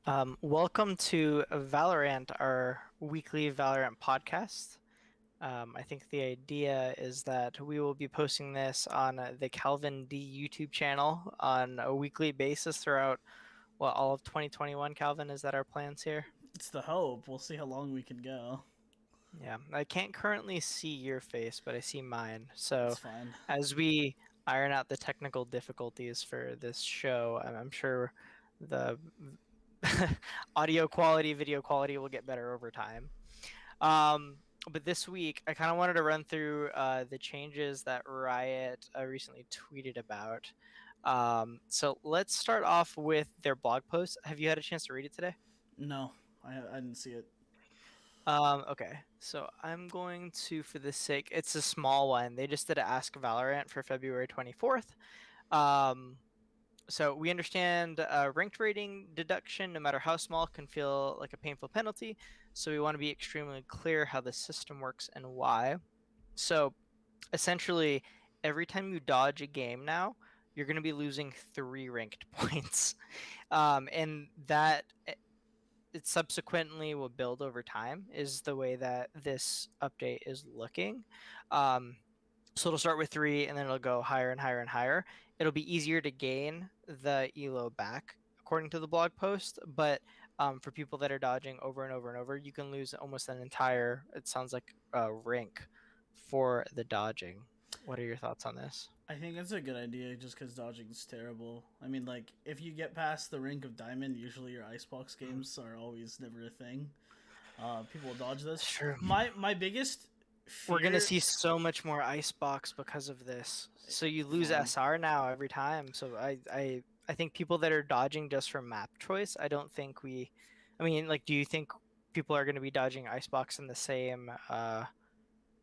Welcome to ValorRant, our weekly ValorRant podcast. I think the idea is that we will be posting this on the Calvin D YouTube channel on a weekly basis throughout, all of 2021. Calvin, is that our plans here? It's the hope. We'll see how long we can go. Yeah, I can't currently see your face, but I see mine. That's So fine. as we iron out the technical difficulties for this show, I'm sure the audio quality, video quality will get better over time. But this week, I kind of wanted to run through the changes that Riot recently tweeted about. So let's start off with their blog post. Have you had a chance to read it today? No, I didn't see it. Okay, so I'm going to, for the sake, it's a small one. They just did a Ask Valorant for February 24th. Um, So we understand ranked rating deduction, no matter how small, can feel like a painful penalty. So we want to be extremely clear how the system works and why. So essentially, every time you dodge a game now, you're going to be losing 3 ranked points, and that it subsequently will build over time. Is the way that this update is looking. Um, so it'll start with 3 and then it'll go higher and higher and higher. It'll be easier to gain the elo back, according to the blog post. But for people that are dodging over and over and over, you can lose almost an entire, it sounds like, rank for the dodging. What are your thoughts on this? I think it's a good idea just because dodging's terrible. I mean, like, if you get past the rank of diamond, usually your icebox games are always never a thing. People will dodge this. Sure. My biggest We're gonna fear. see so much more icebox because of this. So you lose Fine. SR now every time. So I think people that are dodging just for map choice, I don't think we. I mean, like, do you think people are going to be dodging icebox in the same,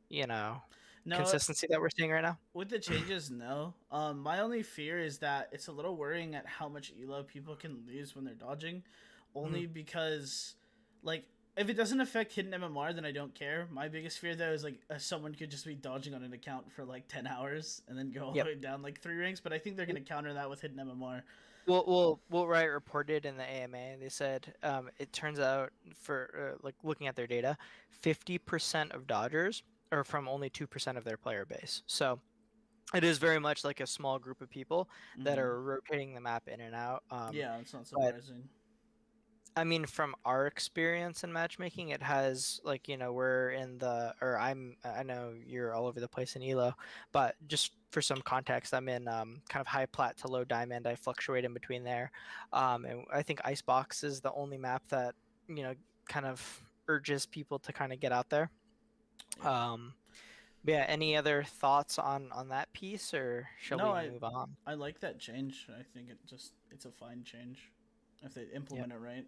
you know, No, consistency that we're seeing right now? with the changes, no. My only fear is that it's a little worrying at how much elo people can lose when they're dodging, Mhm. only because, like, if it doesn't affect hidden MMR, then I don't care. My biggest fear though is like someone could just be dodging on an account for like 10 hours and then go all the Yep. way down like 3 ranks. But I think they're gonna counter that with hidden MMR. What Riot reported in the AMA, they said it turns out for like looking at their data, 50% of Dodgers are from only 2% of their player base. So it is very much like a small group of people that Mm-hmm. are rotating the map in and out. Yeah, it's not But surprising. I mean, from our experience in matchmaking, it has like we're in the or I know you're all over the place in Elo, but just for some context, I'm in kind of high plat to low diamond. I fluctuate in between there, and I think Icebox is the only map that you know kind of urges people to kind of get out there. Yeah. Um, but yeah, any other thoughts on that piece, or shall No, we I move on? I like that change. I think it's a fine change if they Yeah. implement it right.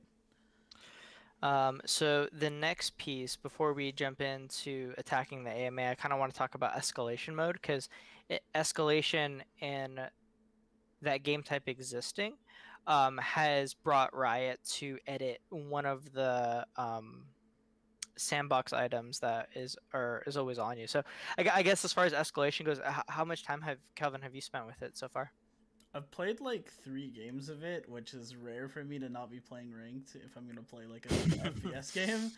So the next piece, before we jump into attacking the AMA, I kind of want to talk about escalation mode because escalation in that game type existing has brought Riot to edit one of the sandbox items that is always on you. So I guess as far as escalation goes, how much time have you spent with it so far? I've played like 3 games of it, which is rare for me to not be playing ranked if I'm gonna play like a FPS game.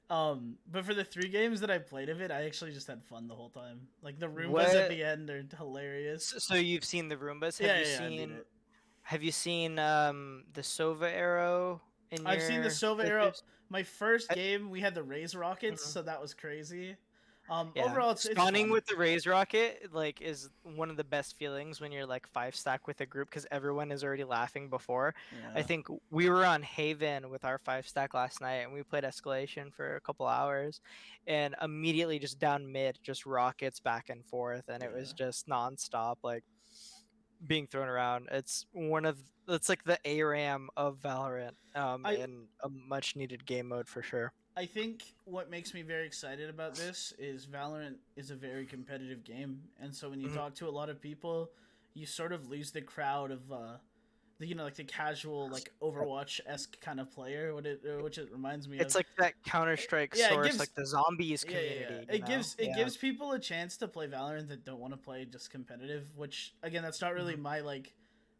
But for the 3 games that I played of it, I actually just had fun the whole time. Like the Roombas at What? the end are hilarious. So you've seen the Roombas? Yeah, yeah, yeah, I beat it. Have you seen the Sova arrow in I've seen the your Sova Arrow. pictures? My first I, game, we had the Raise Rockets, mhm. so that was crazy. Yeah, Overall, it's spawning fun. with the raise rocket like is one of the best feelings when you're like 5 stack with a group because everyone is already laughing before. I Yeah, think we were on Haven with our 5 stack last night and we played escalation for a couple hours, and immediately just down mid, just rockets back and forth, and it was yeah. just nonstop like being thrown around. It's like the ARAM of Valorant, I in a much needed game mode for sure. I think what makes me very excited about this is Valorant is a very competitive game, and so when you Mhm. talk to a lot of people, you sort of lose the crowd of like the casual like Overwatch esque kind of player. Which it reminds me It's of. like that Counter Strike Yeah, it source, gives like the zombies yeah, yeah, yeah. community. It Yeah. gives people a chance to play Valorant that don't want to play just competitive. Which again, that's not really Mhm. my like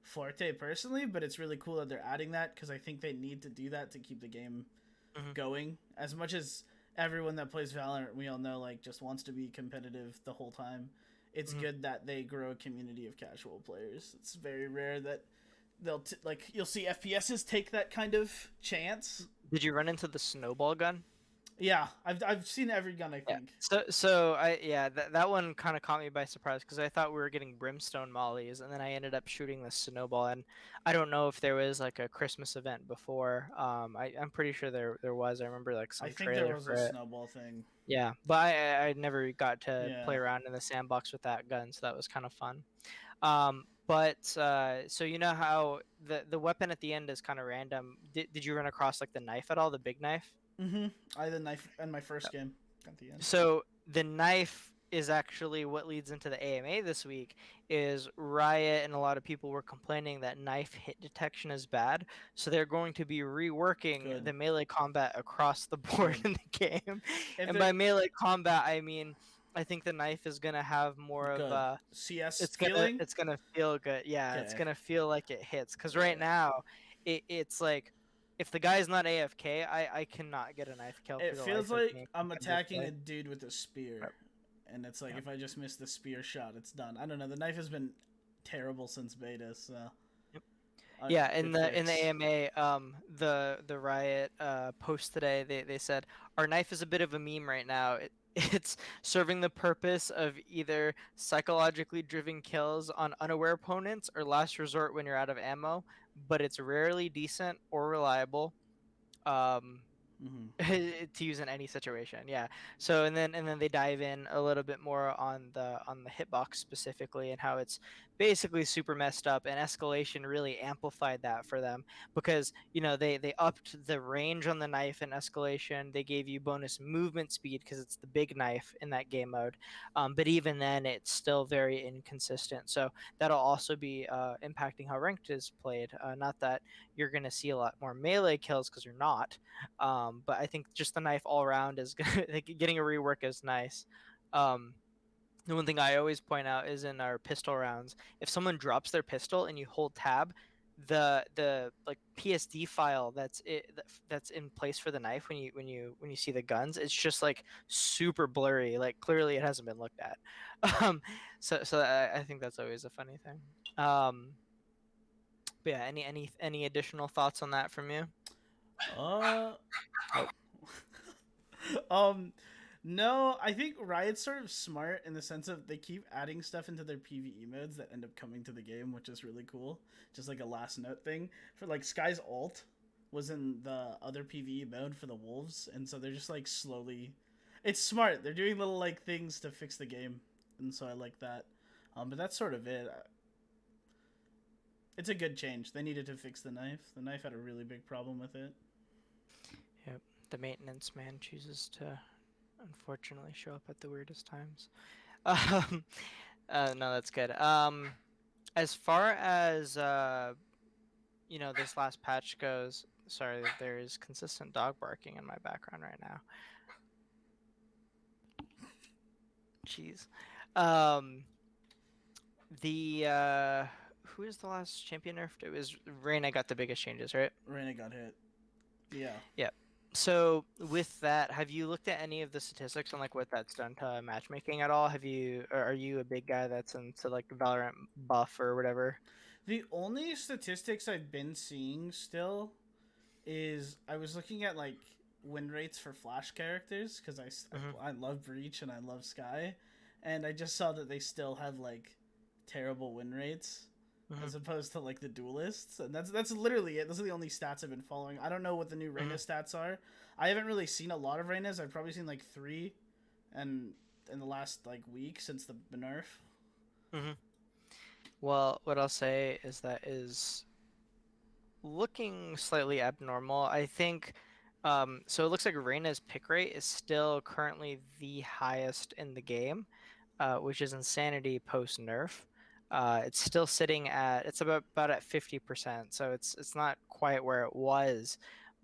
forte personally, but it's really cool that they're adding that because I think they need to do that to keep the game Hmm. going. As much as everyone that plays Valorant, we all know, like just wants to be competitive the whole time. It's Hmm. good that they grow a community of casual players. It's very rare that like you'll see FPSs take that kind of chance. Did you run into the snowball gun? Yeah, I've seen every gun I Yeah. think. So I yeah that one kind of caught me by surprise because I thought we were getting brimstone mollies, and then I ended up shooting the snowball. And I don't know if there was like a Christmas event before. I'm pretty sure there was. I remember like I some think there trailer was for a it. snowball thing. Yeah, but I never got to Yeah. play around in the sandbox with that gun, so that was kind of fun. But so you know how the weapon at the end is kind of random. Did you run across like the knife at all, the big knife? I had the knife in my first game at the end. So the knife is actually what leads into the AMA this week. Is Riot and a lot of people were complaining that knife hit detection is bad, so they're going to be reworking Good. the melee combat across the board Good. in the game. If And they're by melee combat, I mean I think the knife is gonna have more of good a CS it's gonna feeling. it's gonna feel good. Yeah, it's Okay. gonna feel like it hits. Cause right Yeah. now, it's like if the guy's not AFK, I cannot get a knife kill for It the feels life of like me I'm in this attacking play. a dude with a spear, Yep. and it's like Yep. if I just miss the spear shot, it's done. I don't know. The knife has been terrible since beta, so Yep. Yeah, good in the fix. AMA, the Riot post today, they said our knife is a bit of a meme right now. It's serving the purpose of either psychologically driven kills on unaware opponents or last resort when you're out of ammo, but it's rarely decent or reliable. Um, Hmm. to use in any situation. Yeah. So and then they dive in a little bit more on the hitbox specifically and how it's basically super messed up, and escalation really amplified that for them because they upped the range on the knife in escalation. They gave you bonus movement speed because it's the big knife in that game mode. But even then it's still very inconsistent. So that'll also be impacting how ranked is played. Not that you're going to see a lot more melee kills because you're not, but I think just the knife all around is good. Like, getting a rework is nice. Um, the one thing I always point out is in our pistol rounds, if someone drops their pistol and you hold tab, the like PSD file that's in place for the knife when you see the guns, it's just like super blurry. Like clearly it hasn't been looked at. Um, so I think that's always a funny thing. Um, but yeah, any additional thoughts on that from you? Uh, Oh. um, no, I think Riot's sort of smart in the sense of they keep adding stuff into their PVE modes that end up coming to the game, which is really cool. Just like a last note thing for like Sky's ult was in the other PVE mode for the wolves, and so they're just like slowly. It's smart. They're doing little like things to fix the game, and so I like that. But that's sort of it. It's a good change. They needed to fix the knife. The knife had a really big problem with it. Yep. The maintenance man chooses to unfortunately show up at the weirdest times. Um, no, that's good. As far as this last patch goes, sorry, there is consistent dog barking in my background right now. Jeez. Um, the who is the last champion nerfed? It was Reyna got the biggest changes, right? Reyna got hit. Yeah. Yeah. So with that, have you looked at any of the statistics on like what that's done to matchmaking at all? Or are you a big guy that's into like Valorant buff or whatever? The only statistics I've been seeing still is I was looking at like win rates for Flash characters because Hmm. I love Breach and I love Sky, and I just saw that they still have like terrible win rates Hmm. as opposed to like the duelists, and that's literally it. Those are the only stats I've been following. I don't know what the new Reyna Hmm. stats are. I haven't really seen a lot of Reynas. I've probably seen like three, and in the last like week since the nerf. Hmm. Well, what I'll say is that is looking slightly abnormal. I think so it looks like Reyna's pick rate is still currently the highest in the game, which is insanity post nerf. It's still sitting at it's about at 50%, so it's not quite where it was,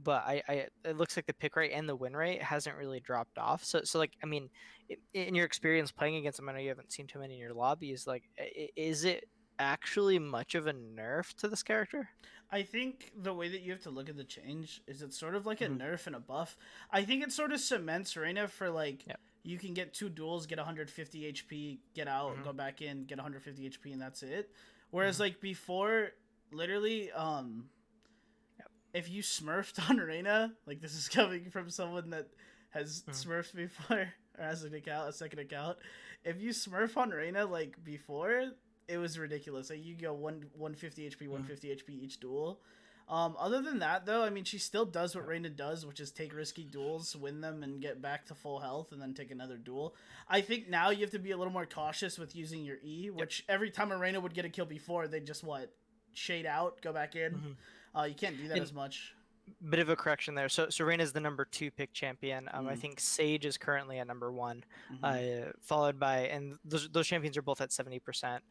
but it looks like the pick rate and the win rate hasn't really dropped off. So like I mean, in your experience playing against them, I know you haven't seen too many in your lobbies. Like, is it actually much of a nerf to this character. I think the way that you have to look at the change is it's sort of like a Hmm. nerf and a buff. I think it sort of cements Reyna for like Yep. you can get two duels, get 150 HP, get out, Hmm. go back in, get 150 HP, and that's it. Whereas Hmm. like before, literally, Yep. if you smurfed on Reyna, like this is coming from someone that has Hmm. smurfed before or has an account, a second account. If you smurf on Reyna like before, it was ridiculous. Like you go 150 HP, Hmm. 150 HP each duel. Other than that, though, I mean, she still does what Yep. Reyna does, which is take risky duels, win them, and get back to full health, and then take another duel. I think now you have to be a little more cautious with using your E, Yep. which every time a Reyna would get a kill before, they just shade out, go back in. Hmm. You can't do that And as much. bit of a correction there. So Reyna is the number 2 pick champion. I Mm, think Sage is currently at number 1, mm-hmm. followed by, and those champions are both at 70%,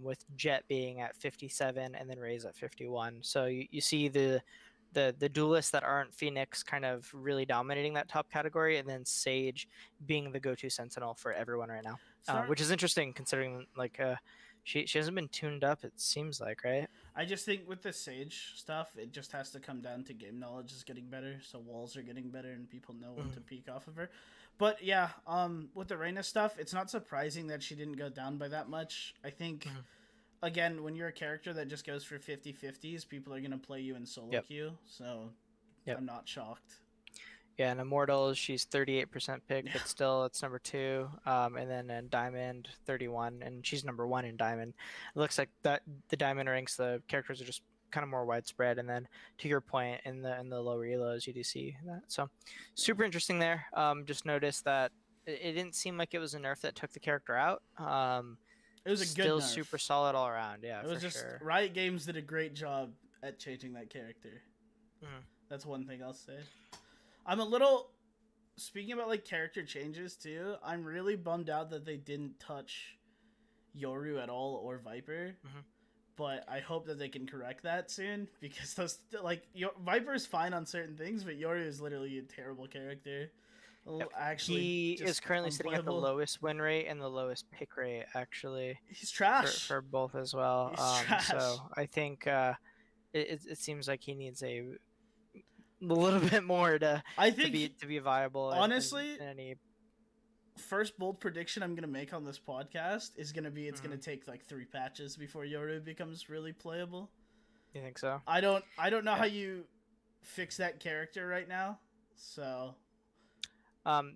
with Jet being at 57 and then Ray's at 51. So you see the duelists that aren't Phoenix kind of really dominating that top category, and then Sage being the go-to sentinel for everyone right now, It's not. which is interesting considering like she hasn't been tuned up. It seems like, right? I just think with the Sage stuff, it just has to come down to game knowledge is getting better, so walls are getting better, and people know when to Hmm. peek off of her. But yeah, with the Reyna stuff, it's not surprising that she didn't go down by that much. I think Hmm. again, when you're a character that just goes for 50-50s, people are gonna play you in solo Yep. queue, so Yep. I'm not shocked. Yeah, in Immortals, she's 38% pick, Yeah, but still it's number 2. And then in Diamond, 31, and she's number 1 in Diamond. It looks like that the Diamond ranks, the characters are just kind of more widespread. And then to your point, in the lower elos, you do see that. So yeah. super interesting there. Just noticed that it didn't seem like it was a nerf that took the character out. It was a good Still nerf. super solid all around. Yeah, It was for just sure. Riot Games did a great job at changing that character. Mhm. That's one thing I'll say. I'm a little speaking about like character changes too. I'm really bummed out that they didn't touch Yoru at all or Viper. Mhm. But I hope that they can correct that soon because those like Viper's fine on certain things, but Yoru is literally a terrible character. Yep. Actually, He is just currently sitting at the unplayable. lowest win rate and the lowest pick rate, actually, He's for trash. for both as well. He's trash. So I think it seems like he needs a little bit more I to be think to be viable honestly, in any. first bold prediction I'm gonna make on this podcast is gonna be it's gonna Mhm. take like 3 patches before Yoru becomes really playable. You think so? I don't know how Yeah. you fix that character right now. So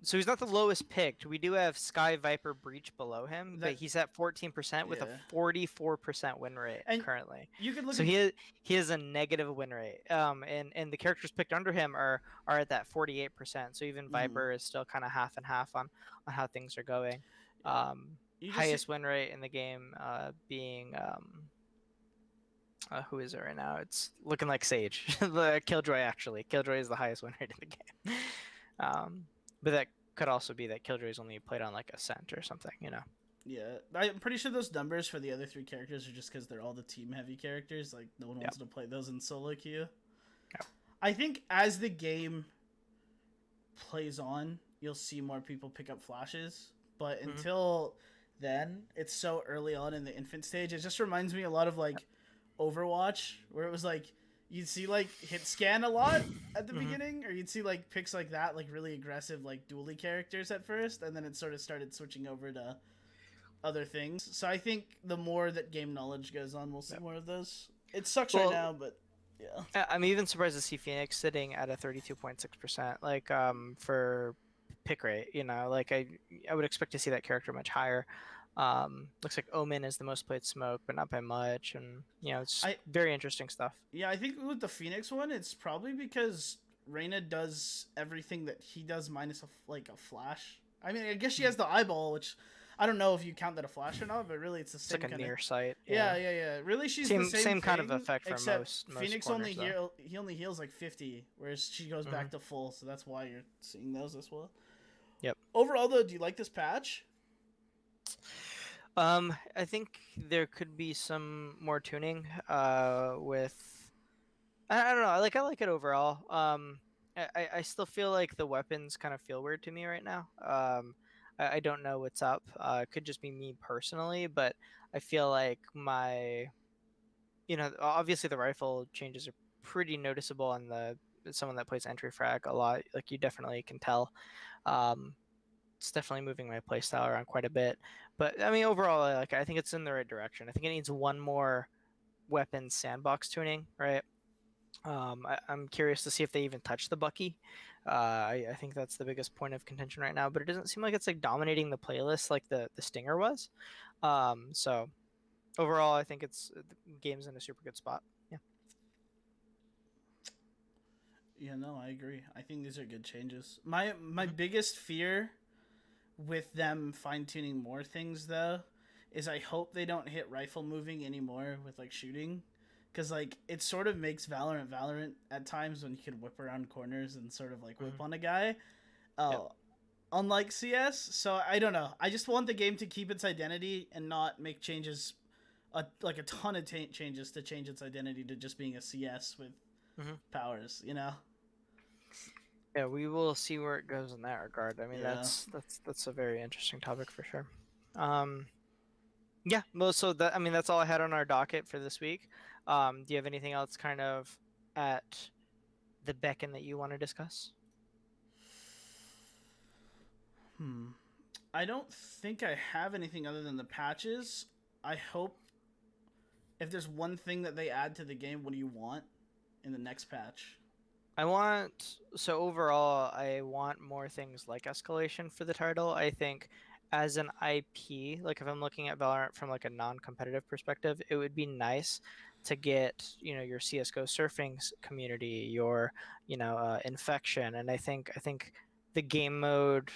So he's not the lowest picked. We do have Sky Viper Breach below him, but that he's at 14% with a yeah. 44% win rate And currently. you could look So at he has a negative win rate. And the characters picked under him are at that 48%. So even mhm, Viper is still kind of half and half on how things are going. yeah. You just see Highest win rate in the game being who is it right now? It's looking like Sage, the Killjoy actually. Killjoy is the highest win rate in the game. Um, but that could also be that Killjoy's only played on like a cent or something, you know. yeah. I'm pretty sure those numbers for the other 3 characters are just because they're all the team heavy characters. Like no one Yeah. wants to play those in solo queue. Yeah. I think as the game plays on, you'll see more people pick up flashes. But Hmm. until then, it's so early on in the infant stage. It just reminds me a lot of like Overwatch, where it was like you'd see like hit scan a lot at the Hmm. beginning, or you'd see like picks like that, like really aggressive like dually characters at first, and then it sort of started switching over to other things. So I think the more that game knowledge goes on, we'll see Yeah. more of those. It sucks right Well, now, but yeah. I'm even surprised to see Phoenix sitting at a 32.6%, like for pick rate. You know, like I would expect to see that character much higher. Looks like Omen is the most played smoke, but not by much, and it's I very interesting stuff. Yeah, I think with the Phoenix one, it's probably because Reyna does everything that he does minus like a flash. I mean, I guess she Mhm. has the eyeball, which I don't know if you count that a flash or not, but really it's the It's like same a kind of. near sight. Yeah, Yeah, yeah, yeah. Really, she's the same same same kind of thing, effect for except most Phoenix only corners though. he only heals like 50, whereas she goes back Hmm. to full, so that's why you're seeing those as well. Yep. Overall, though, do you like this patch? I think there could be some more tuning with I don't know. I like it overall. I still feel like the weapons kind of feel weird to me right now. I don't know what's up. It could just be me personally, but I feel like obviously the rifle changes are pretty noticeable on the someone that plays entry frag a lot. Like you definitely can tell. Um, it's definitely moving my playstyle around quite a bit. But I mean, overall, I think it's in the right direction. I think it needs one more weapon sandbox tuning, right? I'm curious to see if they even touch the Bucky. I think that's the biggest point of contention right now, but it doesn't seem like it's like dominating the playlist like the Stinger was. So overall, I think the game's in a super good spot. Yeah. Yeah, no, I agree. I think these are good changes. My Hmm. biggest fear with them fine tuning more things though is I hope they don't hit rifle moving anymore with like shooting, because like it sort of makes Valorant at times when you can whip around corners and sort of like whip Hmm. on a guy. Yep. Unlike CS, so I don't know. I just want the game to keep its identity and not make changes, like a ton of changes to change its identity to just being a CS with Hmm. powers. You know? Yeah, we will see where it goes in that regard. I mean, Yeah. that's a very interesting topic for sure. Um, yeah, well, so that I mean, that's all I had on our docket for this week. Do you have anything else kind of at the beckon that you want to discuss? Hmm. I don't think I have anything other than the patches. I hope if there's one thing that they add to the game, what do you want in the next patch? So overall, I want more things like escalation for the title. I think as an IP, like if I'm looking at Valorant from like a non-competitive perspective, it would be nice to get, your CS:GO surfing community, your, infection, and I think the game mode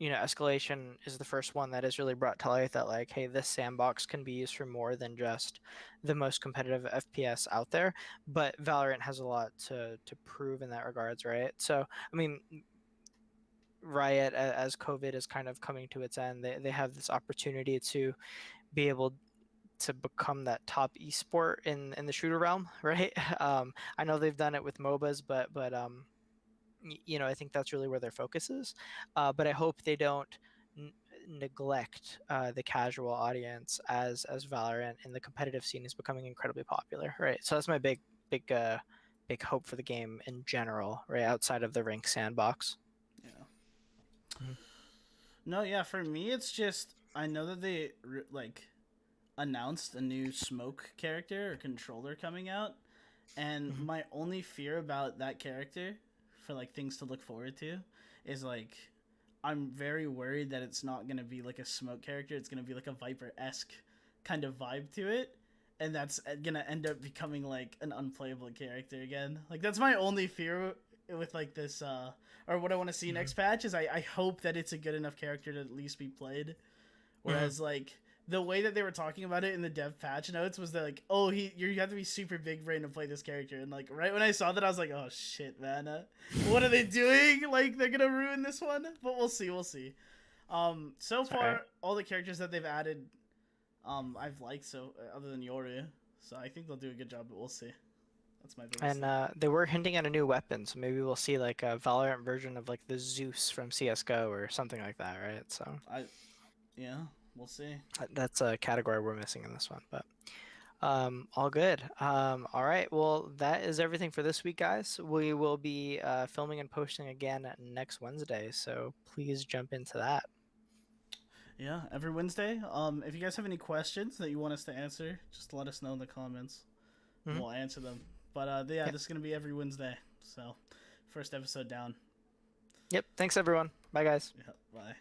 escalation is the first one that has really brought to light that like, hey, this sandbox can be used for more than just the most competitive FPS out there. But Valorant has a lot to prove in that regards, right? So, I mean, Riot, as COVID is kind of coming to its end, they have this opportunity to be able to become that top esport in the shooter realm, right? I know they've done it with MOBAs, but I think that's really where their focus is. But I hope they don't n- neglect the casual audience as Valorant in the competitive scene is becoming incredibly popular, right? So that's my big hope for the game in general, right outside of the rank sandbox. Yeah. Mhm. No, yeah. For me, it's just I know that they like announced a new smoke character or controller coming out, and Mhm. my only fear about that character for like things to look forward to is like I'm very worried that it's not gonna be like a smoke character. It's gonna be like a Viper esque kind of vibe to it, and that's gonna end up becoming like an unplayable character again. Like that's my only fear with like this, or what I want to see Mhm. next patch is I hope that it's a good enough character to at least be played. Mhm. Whereas like the way that they were talking about it in the dev patch notes was that like, oh, you have to be super big brain to play this character, and like right when I saw that, I was like, oh shit, man, what are they doing? Like they're gonna ruin this one, but we'll see, we'll see. So It's all right. far, all the characters that they've added, I've liked so other than Yoru, so I think they'll do a good job, but we'll see. That's my biggest And thing. they were hinting at a new weapon, so maybe we'll see like a Valorant version of like the Zeus from CS:GO or something like that, right? So I Yeah, we'll see. that's a category we're missing in this one, but all good. All right. Well, that is everything for this week, guys. We will be filming and posting again next Wednesday, so please jump into that. Yeah, every Wednesday. If you guys have any questions that you want us to answer, just let us know in the comments, and Hmm. we'll answer them. But yeah, Yep. this is gonna be every Wednesday. So, first episode down. Yep. Thanks, everyone. Bye, guys. Yeah, bye.